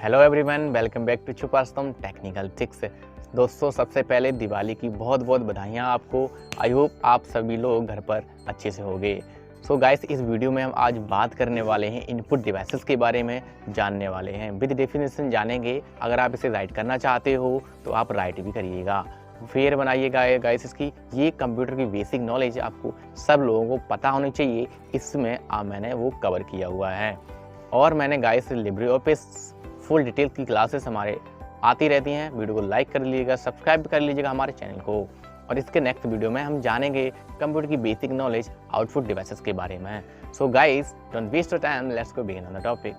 Hello everyone, welcome back to छुपास्तम technical tips. दोस्तों, सबसे पहले दिवाली की बहुत बहुत बधाइयाँ आपको। आई होप आप सभी लोग घर पर अच्छे से होंगे। सो गाइस, इस वीडियो में हम आज बात करने वाले हैं इनपुट डिवाइसेस के बारे में जानने वाले हैं। विद डेफिनेशन जानेंगे। अगर आप इसे राइट करना चाहते हो तो आप राइट भी करिएगा, फिर बनाइएगा गाइस। इसकी ये कंप्यूटर की बेसिक नॉलेज आपको सब लोगों को पता होनी चाहिए, इसमें मैंने वो कवर किया हुआ है। और मैंने guys Libre office full detail की क्लासेस हमारे आती रहती हैं। वीडियो को लाइक कर लीजिएगा, सब्सक्राइब कर लीजिएगा हमारे चैनल को। और इसके नेक्स्ट वीडियो में हम जानेंगे कंप्यूटर की बेसिक नॉलेज आउटपुट डिवाइसेस के बारे में। So guys, don't waste your time, let's go begin on the topic.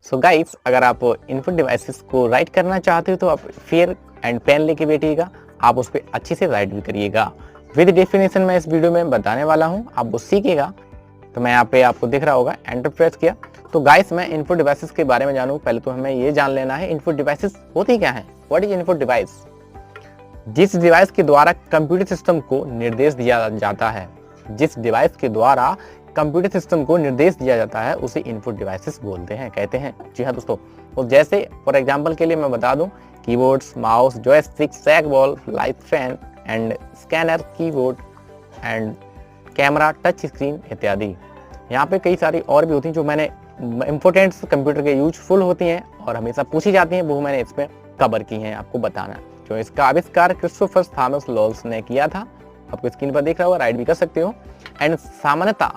So guys, अगर आप इनपुट डिवाइसेस को राइट करना चाहते हो तो आप फेयर एंड पेन लेके बैठिएगा, आप उस पर अच्छे से राइट भी करिएगा। विद डेफिनेशन मैं इस वीडियो में बताने वाला हूं, आप वो सीखिएगा। तो मैं यहाँ पे आपको दिख रहा होगा, एंटर प्रेस किया। तो गाइस, मैं इनपुट डिवाइसेस के बारे में जानूं, पहले तो हमें ये जान लेना है इनपुट डिवाइसेस होती क्या है। What is input device? जिस डिवाइस के द्वारा कंप्यूटर सिस्टम को निर्देश दिया जाता है, जिस डिवाइस के द्वारा कंप्यूटर सिस्टम को निर्देश दिया जाता है उसे इनपुट डिवाइसेस बोलते हैं, कहते हैं। जी हाँ दोस्तों, तो जैसे फॉर एग्जांपल के लिए मैं बता दूं, keyboards, mouse, joystick, sag ball, light fan and scanner, keyboard and camera, touch screen इत्यादि। यहाँ पे कई सारी और भी होती हैं जो मैंने इम्पोर्टेंट कंप्यूटर के यूजफुल होती हैं और हमेशा पूछी जाती हैं, वो मैंने इसमें कवर की हैं आपको बताना। जो इसका आविष्कार क्रिस्टोफर थॉमस लॉल्स ने किया था, आपको स्क्रीन पर दिख रहा होगा, राइट भी कर सकते हो। एंड सामान्यतः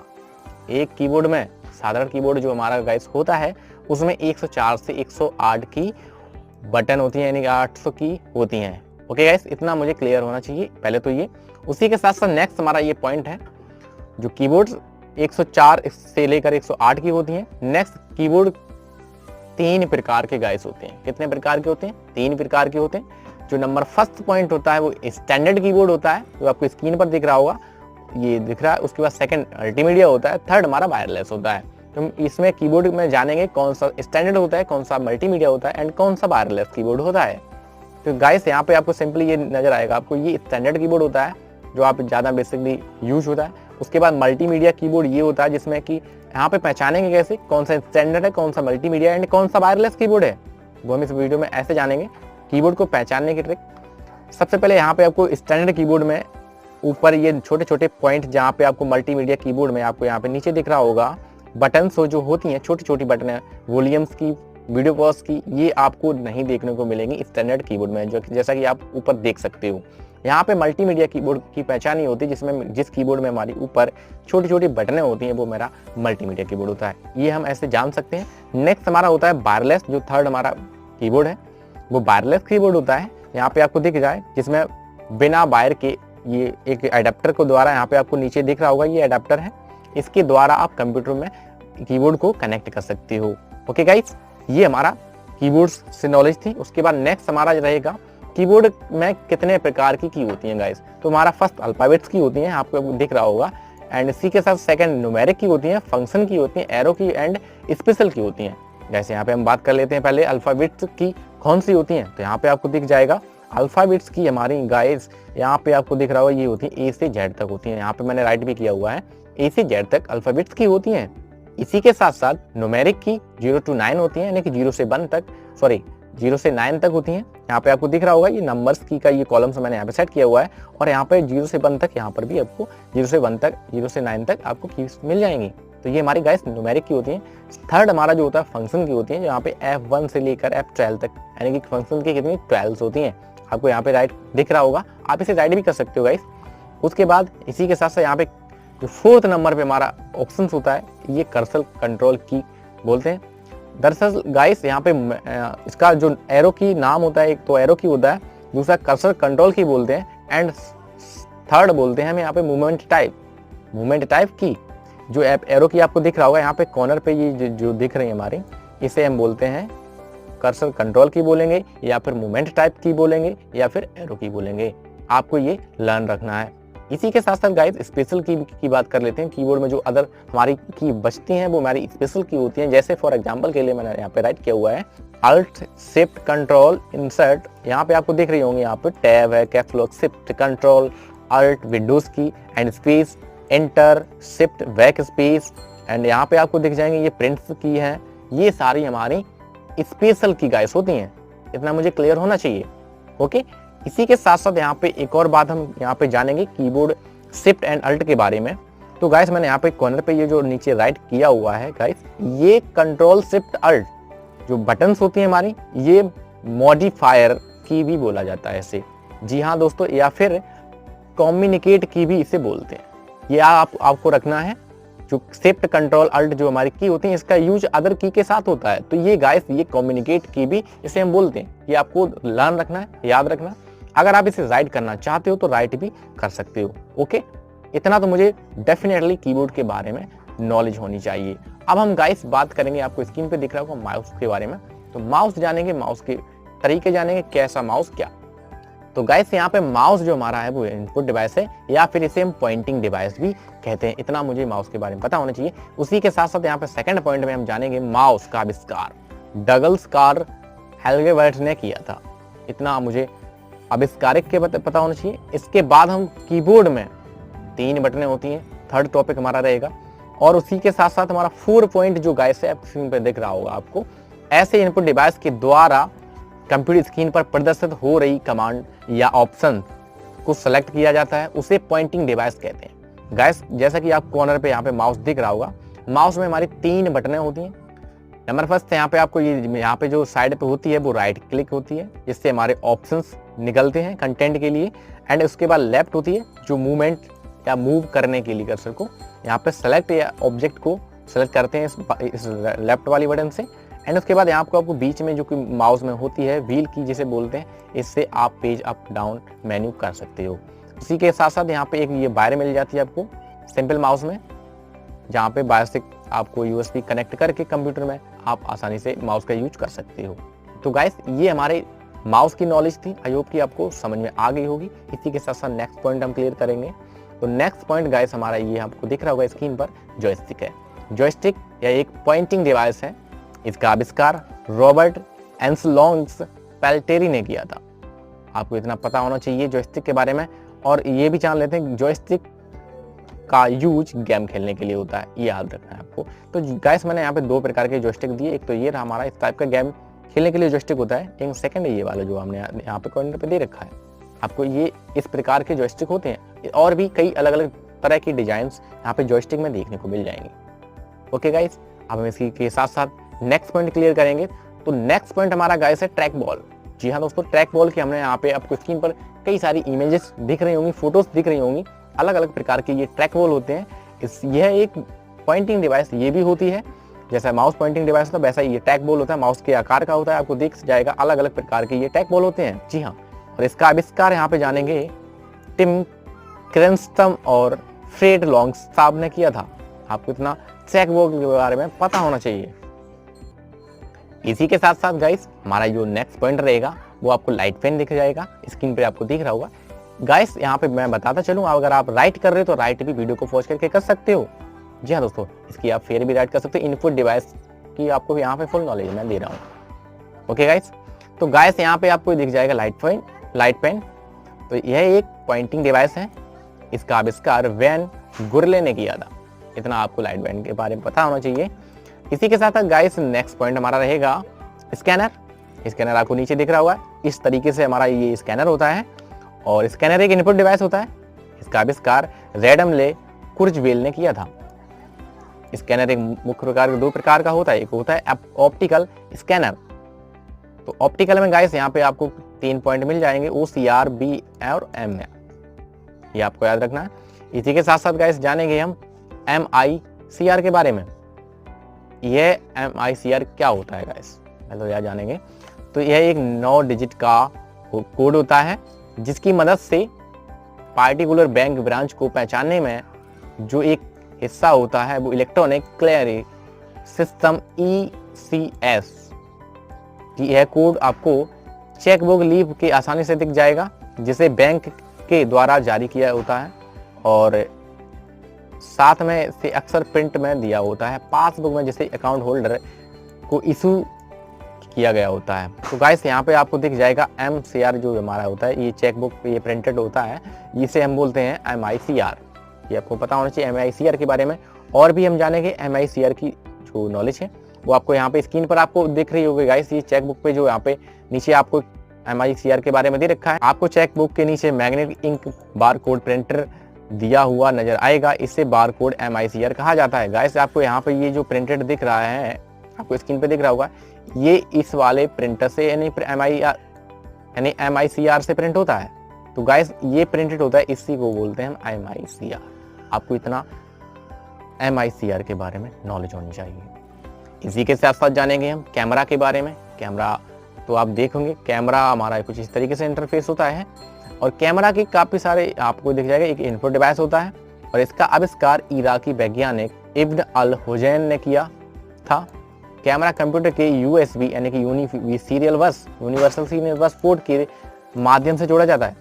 एक कीबोर्ड में, साधारण कीबोर्ड जो हमारा गाइस होता है, उसमें 104 से 108 की बटन होती हैं, यानी कि 800 की होती हैं। ओके गाइस, इतना मुझे क्लियर होना चाहिए पहले तो ये। उसी के साथ साथ नेक्स्ट हमारा ये पॉइंट है, जो कीबोर्ड 104 से लेकर 108 की होती हैं। नेक्स्ट, कीबोर्ड 3 प्रकार के गाइस होते हैं। कितने प्रकार के होते हैं? 3 प्रकार के होते हैं। जो नंबर फर्स्ट पॉइंट होता है वो स्टैंडर्ड कीबोर्ड होता है, जो आपको स्क्रीन पर दिख रहा होगा, ये दिख रहा है। उसके बाद सेकंड मल्टीमीडिया होता है, थर्ड हमारा वायरलेस होता है। तो इसमें कीबोर्ड में जानेंगे कौन सा स्टैंडर्ड होता है, कौन सा मल्टीमीडिया होता है एंड कौन सा वायरलेस कीबोर्ड होता है। तो गाइस, यहाँ पे आपको सिंपली ये नजर आएगा, आपको ये स्टैंडर्ड कीबोर्ड होता है जो आप ज़्यादा बेसिकली यूज होता है। उसके बाद मल्टीमीडिया कीबोर्ड ये होता है जिसमें कि यहाँ पे पहचानेंगे कैसे कौन सा स्टैंडर्ड है, कौन सा मल्टीमीडिया एंड कौन सा वायरलेस कीबोर्ड है, वो हम इस वीडियो में ऐसे जानेंगे। कीबोर्ड को पहचानने की ट्रिक, सबसे पहले यहाँ पे आपको स्टैंडर्ड कीबोर्ड में ऊपर ये छोटे छोटे पॉइंट, जहाँ पे आपको मल्टीमीडिया कीबोर्ड में आपको यहाँ पे नीचे दिख रहा होगा बटन जो होती हैं, छोटी छोटी बटन है, वॉल्यूम्स की, वीडियो पॉज की, ये आपको नहीं देखने को मिलेंगी स्टैंडर्ड कीबोर्ड में, जो जैसा कि आप ऊपर देख सकते हो। यहाँ पे मल्टीमीडिया कीबोर्ड की पहचान ही होती है, जिसमें जिस कीबोर्ड में हमारी ऊपर छोटी छोटी बटनें होती हैं, वो मेरा मल्टीमीडिया कीबोर्ड होता है। ये हम ऐसे जान सकते हैं। नेक्स्ट हमारा होता है वायरलेस, जो थर्ड हमारा कीबोर्ड है, वो वायरलेस कीबोर्ड होता है। यहाँ पे आपको दिख जाए, जिसमें बिना वायर के, ये एक एडाप्टर को द्वारा, यहाँ पे आपको नीचे दिख रहा होगा, ये एडाप्टर है, इसके द्वारा आप कंप्यूटर में कीबोर्ड को कनेक्ट कर सकते हो। ओके गाइस, ये हमारा कीबोर्ड से नॉलेज थी। उसके बाद नेक्स्ट हमारा रहेगा कीबोर्ड में कितने प्रकार की होती हैं गाइस। तो हमारा फर्स्ट अल्फाबेट्स की होती हैं, आपको दिख रहा होगा, एंड इसी के साथ सेकंड न्यूमेरिक की होती हैं, फंक्शन की होती हैं, एरो की एंड स्पेशल की होती हैं। जैसे यहाँ पे हम बात कर लेते हैं पहले अल्फाबेट्स की कौन सी होती हैं। तो यहाँ पे आपको दिख जाएगा अल्फाबेट्स की हमारी गाइस, यहाँ पे आपको दिख रहा होगा, ये होती है ए से जेड तक होती हैं। यहाँ पे मैंने राइट भी किया हुआ है, ए से जेड तक अल्फाबेट्स की होती हैं। इसी के साथ साथ न्यूमेरिक की 0 to 9 होती है, यानी कि 0 से 9 तक होती हैं। यहाँ पे आपको दिख रहा होगा, ये नंबर्स की का ये कॉलम्स मैंने यहाँ पे सेट किया हुआ है, और यहाँ पे 0 से 1 तक, यहाँ पर भी आपको 0 से 9 तक आपको कीज मिल जाएंगी। तो ये हमारी गाइस न्यूमेरिक की होती है। थर्ड हमारा जो होता है फंक्शन की होती है, यहाँ पे F1 से लेकर F12 तक, यानी कि फंक्शन की कितनी 12 होती हैं। आपको यहाँ पे राइट दिख रहा होगा, आप इसे राइट भी कर सकते हो गाइस। उसके बाद इसी के साथ साथ यहाँ पे जो फोर्थ नंबर पे हमारा ऑप्शन होता है, ये कर्सर कंट्रोल की बोलते हैं। दरअसल गाइस, यहाँ पे इसका जो एरो की नाम होता है, एक तो एरो की होता है, दूसरा कर्सर कंट्रोल की बोलते हैं, एंड थर्ड बोलते हैं हम यहाँ पे मूवमेंट टाइप की। जो एरो की आपको दिख रहा होगा यहाँ पे कॉर्नर पे, ये जो दिख रही है हमारी, इसे हम बोलते हैं कर्सर कंट्रोल की बोलेंगे, या फिर मूवमेंट टाइप की बोलेंगे, या फिर एरो की बोलेंगे। आपको ये लर्न रखना है। इसी के साथ साथ गाइस, स्पेशल की बात कर लेते हैं। कीबोर्ड में जो अदर हमारी की बचती हैं, वो हमारी स्पेशल की होती हैं। जैसे फॉर एग्जांपल के लिए मैंने यहाँ पे राइट किया हुआ है, अल्ट शिफ्ट कंट्रोल इंसर्ट। यहाँ पे आपको दिख रही होंगी, यहाँ पे टैब है, caps lock, shift control, alt, Windows की and space enter, shift, back space and यहाँ पे आपको दिख जाएंगे ये प्रिंट्स की है, ये सारी हमारी स्पेशल की गाइस होती हैं। इतना मुझे क्लियर होना चाहिए। ओके, इसी के साथ साथ यहाँ पे एक और बात हम यहाँ पे जानेंगे कीबोर्ड शिफ्ट एंड अल्ट के बारे में। तो गाइस मैंने यहाँ पे कॉर्नर पे ये जो नीचे राइट किया हुआ है गाइस, ये कंट्रोल शिफ्ट अल्ट जो बटन्स होती हैं हमारी, ये मॉडिफायर की भी बोला जाता है इसे। जी हाँ दोस्तों, या फिर कम्युनिकेट की भी इसे बोलते हैं। ये आपको रखना है। जो शिफ्ट कंट्रोल अल्ट जो हमारी की होती है, इसका यूज अदर की के साथ होता है। तो ये गाइस ये कम्युनिकेट की भी इसे हम बोलते हैं। ये आपको लर्न रखना है, याद रखना। अगर आप इसे राइट करना चाहते हो तो राइट भी कर सकते हो। ओके, इतना तो मुझे डेफिनेटली कीबोर्ड के बारे में नॉलेज होनी चाहिए। अब हम गाइस बात करेंगे, आपको स्क्रीन पे दिख रहा होगा माउस के बारे में। तो माउस जानेंगे, माउस के तरीके जानेंगे, कैसा माउस क्या। तो गाइस यहाँ पे माउस जो हमारा है वो इनपुट डिवाइस है, या फिर इसे हम पॉइंटिंग डिवाइस भी कहते हैं। इतना मुझे माउस के बारे में पता होना चाहिए। उसी के साथ साथ यहाँ पे सेकंड पॉइंट में हम जानेंगे माउस का आविष्कार डगल्स कार्ल हेल्गेवर्थ ने किया था। इतना मुझे आविष्कारक के पता होना चाहिए। इसके बाद हम कीबोर्ड में 3 बटनें होती हैं, थर्ड टॉपिक हमारा रहेगा। और उसी के साथ साथ हमारा 4 पॉइंट जो गाइस है स्क्रीन पे दिख रहा होगा आपको, ऐसे इनपुट डिवाइस के द्वारा कंप्यूटर स्क्रीन पर प्रदर्शित हो रही कमांड या ऑप्शन को सेलेक्ट किया जाता है, उसे पॉइंटिंग डिवाइस कहते हैं। गाइस जैसा कि आप कॉर्नर पे यहाँ पे माउस दिख रहा होगा, माउस में हमारी 3 बटनें होती हैं। नंबर फर्स्ट यहाँ पे आपको ये यहाँ पे जो साइड पे होती है वो राइट क्लिक होती है, जिससे हमारे ऑप्शंस निकलते हैं कंटेंट के लिए। एंड उसके बाद लेफ्ट होती है जो मूवमेंट या मूव करने के लिए कर्सर को यहाँ पे सेलेक्ट या ऑब्जेक्ट को सेलेक्ट करते हैं इस लेफ्ट वाली बटन से। एंड उसके बाद यहाँ आपको बीच में जो कि माउस में होती है व्हील की जिसे बोलते हैं, इससे आप पेज अप डाउन मेन्यू कर सकते हो। उसी के साथ साथ यहाँ पे एक ये वायर मिल जाती है आपको सिंपल माउस में, जहाँ पे वायर से आपको यूएसबी कनेक्ट करके कंप्यूटर में आप आसानी से माउस का यूज कर सकते हो। तो गाइस ये हमारे माउस की नॉलेज थी, आई होप कि आपको समझ में आ गई होगी। इसी के साथ साथ नेक्स्ट पॉइंट हम क्लियर करेंगे। तो नेक्स्ट पॉइंट गाइस हमारा ये आपको दिख रहा होगा स्क्रीन पर, जॉयस्टिक है। जॉयस्टिक या एक पॉइंटिंग डिवाइस है। इसका आविष्कार रॉबर्ट एंसलोंग्स पेल्टेरी ने किया था। आपको इतना पता होना चाहिए जॉयस्टिक के बारे में। और ये भी जान लेते हैं जॉयस्टिक का यूज गेम खेलने के लिए होता है, ये याद रखना है आपको। तो गाइस मैंने यहाँ पे 2 प्रकार के जॉयस्टिक दिए। एक तो ये रहा हमारा, इस टाइप का गेम खेलने के लिए जॉयस्टिक होता है। एक सेकंड है ये वाला जो हमने यहाँ पे कॉर्नर पे दे रखा है आपको, ये इस प्रकार के जॉयस्टिक होते हैं। और भी कई अलग अलग तरह की डिजाइंस यहाँ पे जॉयस्टिक में देखने को मिल जाएंगे। ओके गाइस, अब हम इसी के साथ साथ नेक्स्ट पॉइंट क्लियर करेंगे। तो नेक्स्ट पॉइंट हमारा गाइस है ट्रैक बॉल। जी हाँ दोस्तों, ट्रैक बॉल की हमने यहाँ पे आपको स्क्रीन पर कई सारी इमेजेस दिख रही होंगी, फोटोज दिख रही होंगी। अलग अलग प्रकार के ये ट्रैक बॉल होते हैं। यह एक पॉइंटिंग डिवाइस ये भी होती है, जैसा माउस पॉइंटिंग डिवाइस होता है वैसा ये ट्रैक बॉल होता है। माउस के आकार का होता है, आपको दिख जाएगा। अलग अलग प्रकार के ये ट्रैक बॉल होते हैं। जी हाँ, और इसका आविष्कार यहाँ पे जानेंगे टिम क्रेंस्टम और फ्रेड लॉन्ग्स साहब ने किया था। आपको इतना ट्रैक बॉल के बारे में पता होना चाहिए। इसी के साथ साथ गाइस हमारा जो नेक्स्ट पॉइंट रहेगा वो आपको लाइट पेन दिख जाएगा, स्क्रीन पे आपको दिख रहा होगा। गाइस यहाँ पे मैं बताता चलूँ, अगर आप राइट कर रहे हो तो राइट भी वीडियो को पॉज करके कर सकते हो। जी हाँ दोस्तों, इसकी आप फेयर भी राइट कर सकते हो। इनपुट डिवाइस की आपको यहाँ पे फुल नॉलेज मैं दे रहा हूँ। ओके गाइस, तो गाइस यहाँ पे आपको दिख जाएगा लाइट पेन। तो यह एक पॉइंटिंग डिवाइस है। इसका आविष्कार वैन गुरले ने किया था। इतना आपको लाइट पेन के बारे में पता होना चाहिए। इसी के साथ गाइस नेक्स्ट पॉइंट हमारा रहेगा स्कैनर। स्कैनर आपको नीचे दिख रहा हुआ है। इस तरीके से हमारा ये स्कैनर होता है, और स्कैनर एक इनपुट डिवाइस होता है। इसका आविष्कार रेडमले कुर्जवेल ने किया था। स्कैनर एक मुख्य प्रकार 2 प्रकार का होता है। एक होता है ऑप्टिकल स्कैनर। तो ऑप्टिकल में गाइस यहाँ पे आपको 3 पॉइंट मिल जाएंगे, OCR, B और M। ये आपको याद रखना है। इसी के साथ साथ गाइस जानेंगे हम MICR के बारे में। यह MICR क्या होता है गाइस, तो यह जानेंगे। तो यह एक 9 डिजिट का कोड होता है, जिसकी मदद से पार्टिकुलर बैंक ब्रांच को पहचानने में जो एक हिस्सा होता है वो इलेक्ट्रॉनिक क्लियरिंग सिस्टम ECS। यह कोड आपको चेकबुक लीफ के आसानी से दिख जाएगा, जिसे बैंक के द्वारा जारी किया होता है, और साथ में से अक्सर प्रिंट में दिया होता है पासबुक में, जिसे अकाउंट होल्डर को इशू किया गया होता है। तो गाइस यहाँ पे आपको दिख जाएगा MCR जो हमारा होता है, ये चेकबुक ये प्रिंटेड होता है, इसे हम बोलते हैं MICR। ये आपको पता होना चाहिए MICR के बारे में। और भी हम जानेंगे MICR की जो नॉलेज है वो आपको यहाँ पे स्क्रीन पर आपको दिख रही होगी गाइस। ये चेक बुक पे जो यहाँ पे नीचे आपको MICR के बारे में दे रखा है। आपको चेक बुक के नीचे magnetic ink bar code printer दिया हुआ नजर आएगा, इसे बार कोड MICR कहा जाता है। गाइस आपको यहाँ पे ये जो प्रिंटेड दिख रहा है, आपको स्क्रीन पे दिख रहा होगा, ये इस वाले प्रिंटर से यानी MICR से प्रिंट होता है। तो गाइस ये प्रिंटेड होता है, इसी को बोलते हैं हम MICR। आपको इतना MICR के बारे में नॉलेज होनी चाहिए। इसी के साथ साथ जानेंगे हम कैमरा के बारे में। कैमरा तो आप देखोगे, कैमरा हमारा कुछ इस तरीके से इंटरफेस होता है और कैमरा के काफ़ी सारे आपको दिख जाएगा। एक इनपुट डिवाइस होता है और इसका आविष्कार इराकी वैज्ञानिक इब्न अल हुसैन ने किया था। कैमरा कंप्यूटर के USB यानी कि यूनिवर्सल सीरियल बस पोर्ट के माध्यम से जोड़ा जाता है।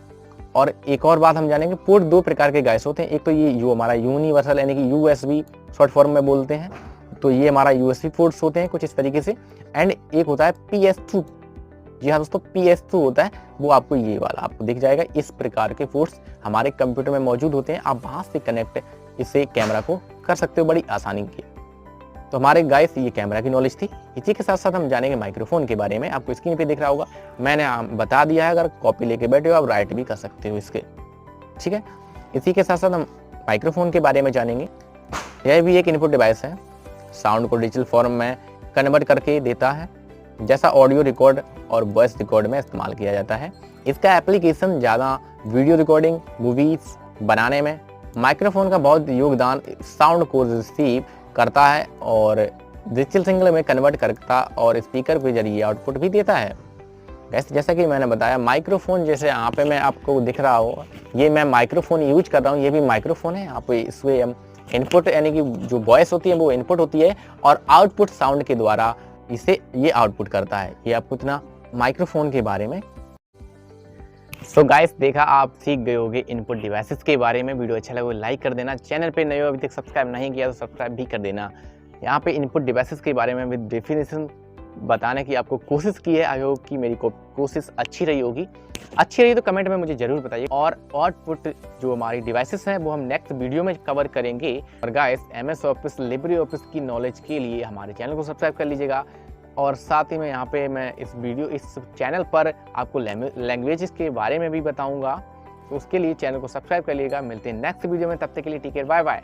और एक और बात हम जानेंगे, पोर्ट दो प्रकार के गाइस होते हैं। एक तो ये जो हमारा यूनिवर्सल यानी कि USB शॉर्ट फॉर्म में बोलते हैं, तो ये हमारा USB पोर्ट्स होते हैं कुछ इस तरीके से। एंड एक होता है PS2। जी हाँ दोस्तों, PS2 होता है, वो आपको ये वाला आपको दिख जाएगा। इस प्रकार के पोर्ट्स हमारे कंप्यूटर में मौजूद होते हैं। आप वहां से कनेक्ट इसे कैमरा को कर सकते हो बड़ी आसानी के। तो हमारे गाइस ये कैमरा की नॉलेज थी। इसी के साथ साथ हम जानेंगे माइक्रोफोन के बारे में। आपको स्क्रीन पे दिख रहा होगा, मैंने बता दिया है, अगर कॉपी लेके बैठे हो आप राइट भी कर सकते हो इसके, ठीक है। इसी के साथ साथ हम माइक्रोफोन के बारे में जानेंगे। यह भी एक इनपुट डिवाइस है, साउंड को डिजिटल फॉर्म में कन्वर्ट करके देता है, जैसा ऑडियो रिकॉर्ड और वॉइस रिकॉर्ड में इस्तेमाल किया जाता है। इसका एप्लीकेशन ज़्यादा वीडियो रिकॉर्डिंग, मूवीज बनाने में माइक्रोफोन का बहुत योगदान साउंड को रिसीव करता है और डिजिटल सिग्नल में कन्वर्ट करता और स्पीकर के जरिए आउटपुट भी देता है। जैसा कि मैंने बताया, माइक्रोफोन जैसे यहाँ पे मैं आपको दिख रहा हो, ये मैं माइक्रोफोन यूज कर रहा हूँ, ये भी माइक्रोफोन है। यहाँ पे इसमें हम इनपुट यानी कि जो वॉइस होती है वो इनपुट होती है और आउटपुट साउंड के द्वारा इसे ये आउटपुट करता है। ये आपको इतना माइक्रोफोन के बारे में। सो गाइस, देखा आप सीख गए होगे इनपुट डिवाइसेस के बारे में। वीडियो अच्छा लगे लाइक कर देना, चैनल पे नए हो अभी तक सब्सक्राइब नहीं किया तो सब्सक्राइब भी कर देना। यहाँ पे इनपुट डिवाइसेस के बारे में विद डेफिनेशन बताने की आपको कोशिश की है। आई होप कि मेरी कोशिश अच्छी रही होगी। अच्छी रही तो कमेंट में मुझे जरूर बताइए। और आउटपुट जो हमारी डिवाइसेस हैं वो हम नेक्स्ट वीडियो में कवर करेंगे। और guys, MS office, Libre office की नॉलेज के लिए हमारे चैनल को सब्सक्राइब कर लीजिएगा। और साथ ही में यहाँ पे मैं इस चैनल पर आपको लैंग्वेजेस के बारे में भी बताऊंगा, तो उसके लिए चैनल को सब्सक्राइब कर लीजिएगा। मिलते हैं नेक्स्ट वीडियो में, तब तक के लिए टेक केयर, बाय बाय।